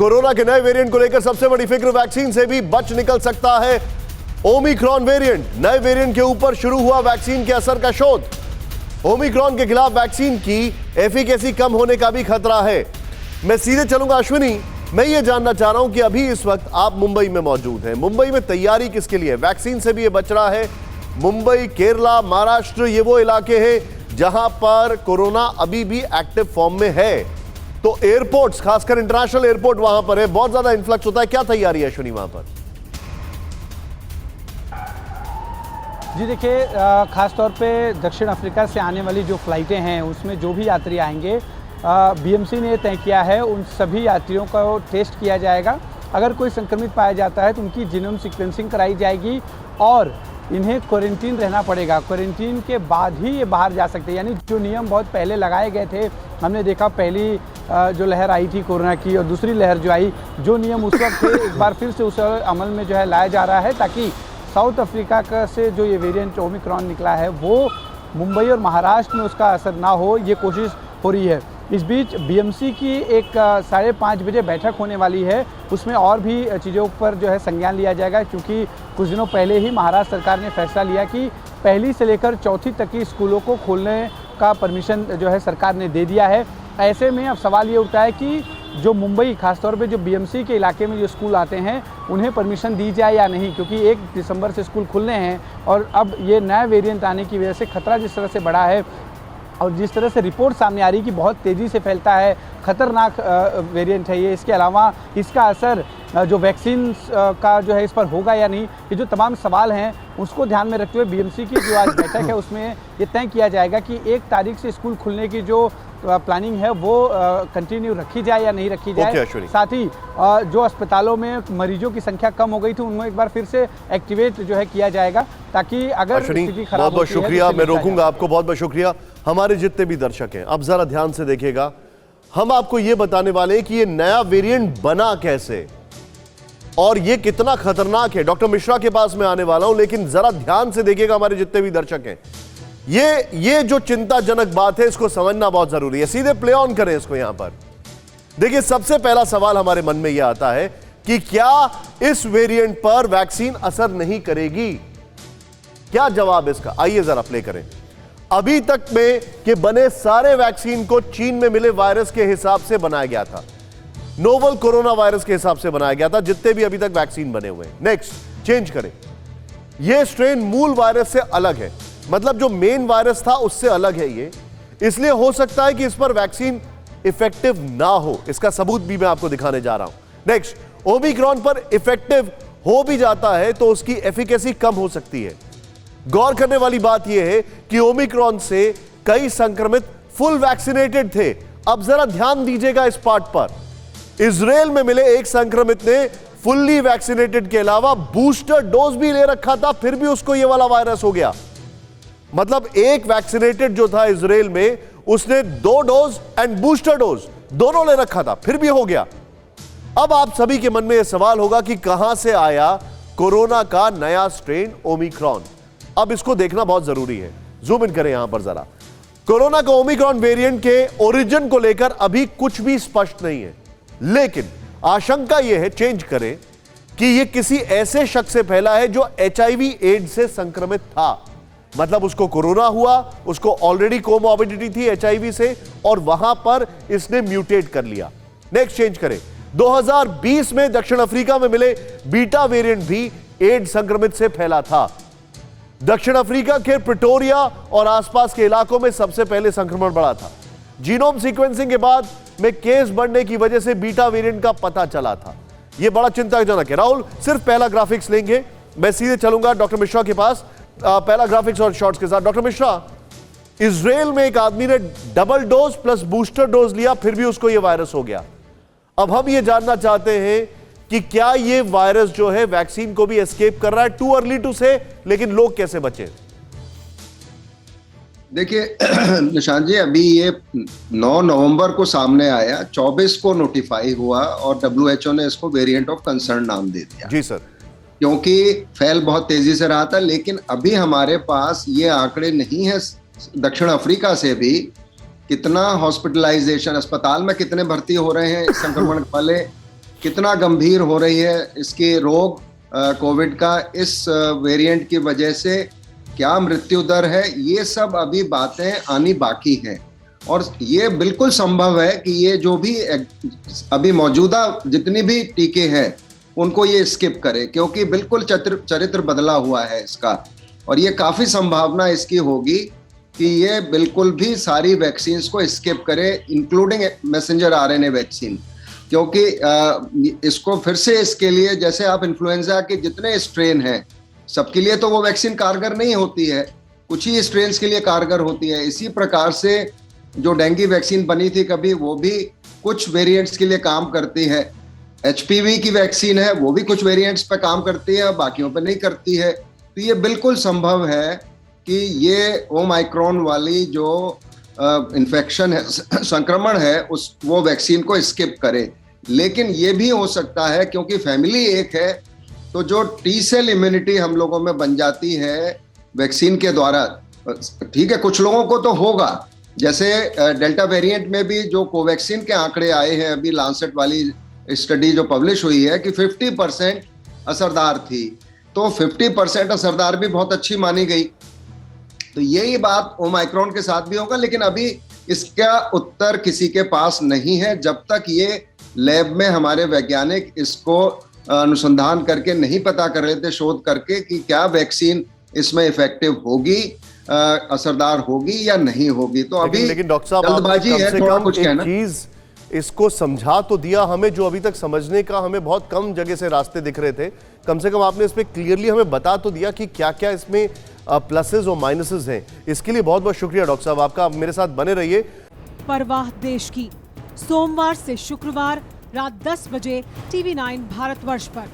Corona के नए variant को लेकर सबसे बड़ी फिक्र वैक्सीन से भी बच निकल सकता है ओमिक्रॉन वेरिएंट। नए वेरिएंट के ऊपर शुरू हुआ वैक्सीन के असर का शोध। ओमिक्रॉन के खिलाफ वैक्सीन की एफिकेसी कम होने का भी खतरा है। मैं सीधे चलूंगा अश्विनी, मैं ये जानना चाह रहा हूं कि अभी इस वक्त आप मुंबई में मौजूद हैं। मुंबई में तैयारी किसके लिए? वैक्सीन से भी ये बच रहा है। मुंबई, केरला, महाराष्ट्र, ये वो इलाके हैं जहां पर कोरोना अभी भी एक्टिव फॉर्म में है। तो एयरपोर्ट्स, खासकर इंटरनेशनल एयरपोर्ट वहां पर है, बहुत ज्यादा इन्फ्लक्स होता है। क्या तैयारी है अश्विनी वहां पर? जी देखिए, खासतौर पे दक्षिण अफ्रीका से आने वाली जो फ़्लाइटें हैं उसमें जो भी यात्री आएंगे, बीएमसी ने तय किया है उन सभी यात्रियों का टेस्ट किया जाएगा। अगर कोई संक्रमित पाया जाता है तो उनकी जीनोम सीक्वेंसिंग कराई जाएगी और इन्हें क्वारंटीन रहना पड़ेगा। क्वारंटीन के बाद ही ये बाहर जा सकते हैं। यानी जो नियम बहुत पहले लगाए गए थे, हमने देखा पहली जो लहर आई थी कोरोना की और दूसरी लहर जो आई, जो नियम उस वक्त थे एक बार फिर से उस अमल में जो है लाया जा रहा है ताकि साउथ अफ्रीका का से जो ये वेरिएंट ओमिक्रॉन निकला है वो मुंबई और महाराष्ट्र में उसका असर ना हो, ये कोशिश हो रही है। इस बीच बीएमसी की एक 5:30 बजे बैठक होने वाली है, उसमें और भी चीज़ों पर जो है संज्ञान लिया जाएगा, क्योंकि कुछ दिनों पहले ही महाराष्ट्र सरकार ने फैसला लिया कि पहली से लेकर चौथी तक की स्कूलों को खोलने का परमिशन जो है सरकार ने दे दिया है। ऐसे में अब सवाल ये उठता है कि जो मुंबई, खासतौर पे जो बीएमसी के इलाके में जो स्कूल आते हैं उन्हें परमिशन दी जाए या नहीं, क्योंकि 1 दिसंबर से स्कूल खुलने हैं और अब ये नया वेरिएंट आने की वजह से खतरा जिस तरह से बढ़ा है और जिस तरह से रिपोर्ट सामने आ रही है कि बहुत तेज़ी से फैलता है, खतरनाक वेरिएंट है ये। इसके अलावा इसका असर जो वैक्सीन का जो है इस पर होगा या नहीं, ये जो तमाम सवाल हैं उसको ध्यान में रखते हुए बीएमसी की जो आज बैठक है उसमें ये तय किया जाएगा कि 1 तारीख से स्कूल खुलने की जो प्लानिंग है वो कंटिन्यू रखी जाए या नहीं रखी जाए। साथ ही जो अस्पतालों में मरीजों की संख्या कम हो गई थी उनको एक बार फिर से एक्टिवेट जो है किया जाएगा, ताकि अगर स्थिति खराब बहुत बहुत शुक्रिया, मैं रोकूंगा आपको। बहुत बहुत शुक्रिया। हमारे जितने भी दर्शक हैं अब जरा ध्यान से देखिएगा, हम आपको ये बताने वाले हैं कि ये नया वेरिएंट बना कैसे और ये कितना खतरनाक है। डॉक्टर मिश्रा के पास मैं आने वाला हूं, लेकिन जरा ध्यान से देखिएगा हमारे जितने भी दर्शक हैं, ये जो चिंताजनक बात है इसको समझना बहुत जरूरी है। सीधे प्ले ऑन करें इसको। यहां पर देखिए, सबसे पहला सवाल हमारे मन में यह आता है कि क्या इस वेरिएंट पर वैक्सीन असर नहीं करेगी? क्या जवाब इसका? आइए जरा प्ले करें। अभी तक में के बने सारे वैक्सीन को चीन में मिले वायरस के हिसाब से बनाया गया था, नोवल कोरोना वायरस के हिसाब से बनाया गया था, जितने भी अभी तक वैक्सीन बने हुए हैं। नेक्स्ट, चेंज करें। यह स्ट्रेन मूल वायरस से अलग है, मतलब जो मेन वायरस था उससे अलग है ये, इसलिए हो सकता है कि इस पर वैक्सीन इफेक्टिव ना हो। इसका सबूत भी मैं आपको दिखाने जा रहा हूं। नेक्स्ट, ओमिक्रॉन पर इफेक्टिव हो भी जाता है तो उसकी एफिकेसी कम हो सकती है। गौर करने वाली बात यह है कि ओमिक्रॉन से कई संक्रमित फुल वैक्सीनेटेड थे। अब जरा ध्यान दीजिएगा इस पार्ट पर। इजराइल में मिले एक संक्रमित ने फुल्ली वैक्सीनेटेड के अलावा बूस्टर डोज भी ले रखा था, फिर भी उसको यह वाला वायरस हो गया। मतलब एक वैक्सीनेटेड जो था इजराइल में, उसने 2 डोज एंड बूस्टर डोज दोनों ले रखा था, फिर भी हो गया। अब आप सभी के मन में यह सवाल होगा कि कहां से आया कोरोना का नया स्ट्रेन ओमिक्रॉन? अब इसको देखना बहुत जरूरी है। जूम इन करें यहां पर जरा। कोरोना का ओमिक्रॉन वेरिएंट के ओरिजिन को लेकर अभी कुछ भी स्पष्ट नहीं है, लेकिन आशंका यह है, चेंज करें, कि यह किसी ऐसे शख्स से फैला है जो HIV एड्स से संक्रमित था। मतलब उसको कोरोना हुआ, उसको ऑलरेडी कोमॉर्बिडिटी थी HIV से, और वहां पर इसने म्यूटेट कर लिया। नेक्स्ट, चेंज करें। 2020 में दक्षिण अफ्रीका में मिले बीटा वेरिएंट भी एड्स संक्रमित से फैला था। दक्षिण अफ्रीका के प्रिटोरिया और आसपास के इलाकों में सबसे पहले संक्रमण बढ़ा था। जीनोम सीक्वेंसिंग के बाद में केस बढ़ने की वजह से बीटा वेरिएंट का पता चला था। यह बड़ा चिंताजनक है। राहुल, सिर्फ पहला ग्राफिक्स लेंगे, मैं सीधे चलूंगा डॉक्टर मिश्रा के पास पहला ग्राफिक्स और शॉर्ट्स के साथ। डॉक्टर मिश्रा, इजराइल में एक आदमी ने double dose plus booster dose लिया, फिर भी उसको यह वायरस हो गया। अब हम ये जानना चाहते हैं कि क्या ये वायरस जो है वैक्सीन को भी एस्केप कर रहा है? टू अर्ली टू से, लेकिन लोग कैसे बचे? देखिए निशांत जी, अभी ये 9 नवंबर को सामने आया, 24 को नोटिफाई हुआ और WHO ने इसको वेरिएंट ऑफ कंसर्न नाम दे दिया। जी सर। क्योंकि फैल बहुत तेजी से रहा था, लेकिन अभी हमारे पास ये आंकड़े नहीं है दक्षिण अफ्रीका से भी कितना हॉस्पिटलाइजेशन, अस्पताल में कितने भर्ती हो रहे हैं संक्रमण वाले, कितना गंभीर हो रही है इसकी रोग कोविड का इस वेरिएंट की वजह से, क्या मृत्यु दर है, ये सब अभी बातें आनी बाकी हैं। और ये बिल्कुल संभव है कि ये जो भी अभी मौजूदा जितनी भी टीके हैं उनको ये स्किप करे, क्योंकि बिल्कुल चरित्र बदला हुआ है इसका। और ये काफी संभावना इसकी होगी कि ये बिल्कुल भी सारी वैक्सीन को स्किप करे, इंक्लूडिंग मैसेंजर आरएनए वैक्सीन, क्योंकि इसको फिर से इसके लिए, जैसे आप इन्फ्लुएंजा के जितने स्ट्रेन हैं सबके लिए तो वो वैक्सीन कारगर नहीं होती है, कुछ ही स्ट्रेन के लिए कारगर होती है। इसी प्रकार से जो डेंगू वैक्सीन बनी थी कभी, वो भी कुछ वेरिएंट्स के लिए काम करती है। एचपीवी की वैक्सीन है, वो भी कुछ वेरिएंट्स पे काम करती है, बाकियों पे नहीं करती है। तो ये बिल्कुल संभव है कि ये ओमाइक्रॉन वाली जो इन्फेक्शन है, संक्रमण है, वो वैक्सीन को स्किप करे। लेकिन ये भी हो सकता है, क्योंकि फैमिली एक है, तो जो टी सेल इम्यूनिटी हम लोगों में बन जाती है वैक्सीन के द्वारा, ठीक है, कुछ लोगों को तो होगा। जैसे डेल्टा वेरिएंट में भी जो कोवैक्सीन के आंकड़े आए हैं, अभी लांसेट वाली स्टडी जो पब्लिश हुई है कि 50% असरदार थी, तो 50% असरदार भी बहुत अच्छी मानी गई। तो यही बात ओमाइक्रॉन के साथ भी होगा, लेकिन अभी इसका उत्तर किसी के पास नहीं है जब तक ये लैब में हमारे वैज्ञानिक इसको अनुसंधान करके नहीं पता कर रहे थे, शोध करके, कि क्या वैक्सीन इसमें इफेक्टिव होगी, असरदार होगी या नहीं होगी। तो अभी लेकिन डॉक्टर साहब, जल्दबाजी है, थोड़ा कुछ कहना। चीज इसको समझा तो दिया हमें, जो अभी तक समझने का हमें बहुत कम जगह से रास्ते दिख रहे थे, कम से कम आपने इस पे क्लियरली हमें बता तो दिया कि क्या क्या इसमें प्लसेस और माइनसेस हैं। इसके लिए बहुत बहुत शुक्रिया डॉक्टर साहब आपका। आप मेरे साथ बने रहिए। परवाह देश की, सोमवार से शुक्रवार रात 10 बजे TV9 भारतवर्ष पर।